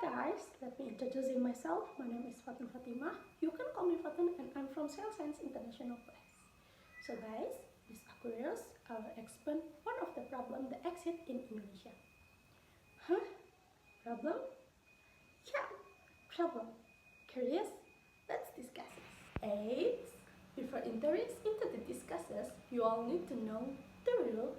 guys, let me introduce myself. My name is Fatin Fatimah. You can call me Fatin and I'm from Cell Science International Press. So guys, this Aquarius, I will explain one of the problem that exist in Indonesia. Huh? Problem? Yeah, problem. Curious? Let's discuss it. 8. Before entering into the discussions, you all need to know the rule,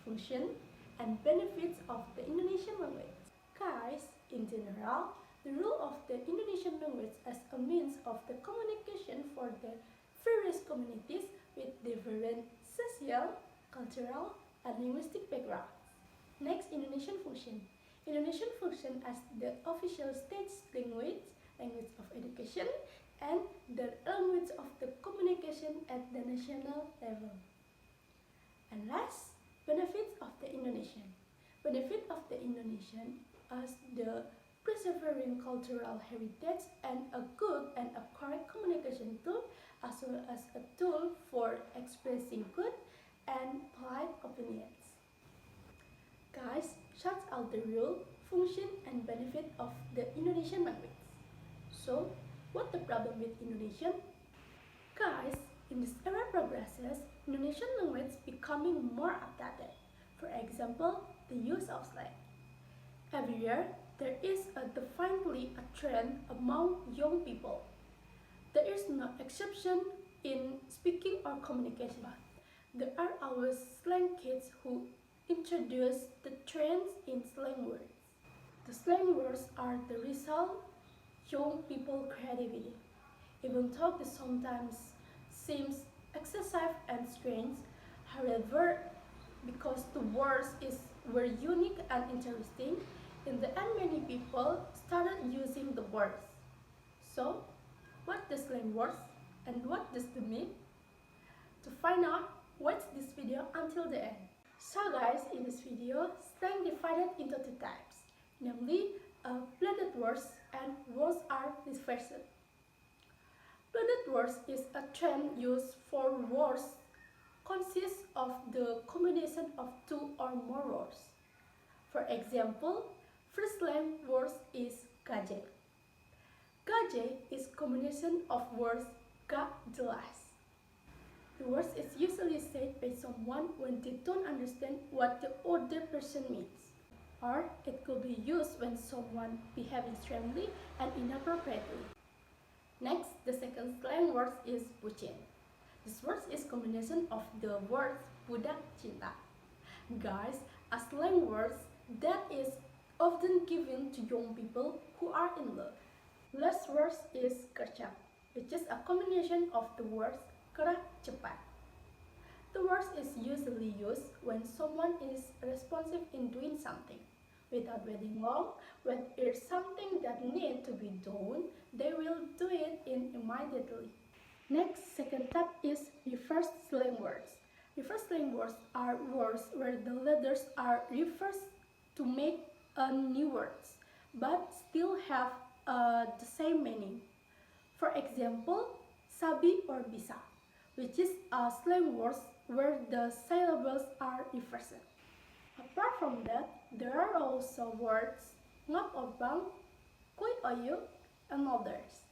function, and benefits of the Indonesian language. Guys, in general, the rule of the Indonesian language as a means of the communication for the various communities with different social, cultural, and linguistic backgrounds. Next, Indonesian function. Indonesian function as the official state language, language of education, and the language of the communication at the national level. And last, benefits of the Indonesian. Benefit of the Indonesian as the preserving cultural heritage and a good and a correct communication tool, as well as a tool for expressing good and polite opinions. Guys, shout out the rule, function, and benefit of the Indonesian language. So, what's the problem with Indonesian? Guys, in this era progresses, Indonesian language becoming more updated. For example, the use of slang. Every year, there is definitely a trend among young people. There is no exception in speaking or communication. There are always slang kids who introduce the trends in slang words. The slang words are the result of young people creativity. Even though this sometimes seems excessive and strange, however, because the words were unique and interesting, in the end many people started using the words. So, what does slang words and what does it mean? To find out, watch this video until the end. So guys, in this video, slang divided into two types, namely blended words and words are dispersed. Blended words is a term used for words consists of the combination of two or more words. For example, first slang word is gaje. Gaje is combination of words gak jelas. The word is usually said by someone when they don't understand what the other person means. Or it could be used when someone behaving strangely and inappropriately. Next, the second slang word is bucin. This word is combination of the words budak cinta. Guys, a slang word that is often given to young people who are in love. Last word is gercep, which is a combination of the words gerak cepat. The word is usually used when someone is responsive in doing something. Without waiting long, when it's something that needs to be done, they will do it immediately. Next, second type is reverse slang words. Reverse slang words are words where the letters are reversed to make new words, but still have the same meaning. For example, sabi or bisa, which is a slang word where the syllables are reversed. Apart from that, there are also words ngap or bang, kuy oyu, and others.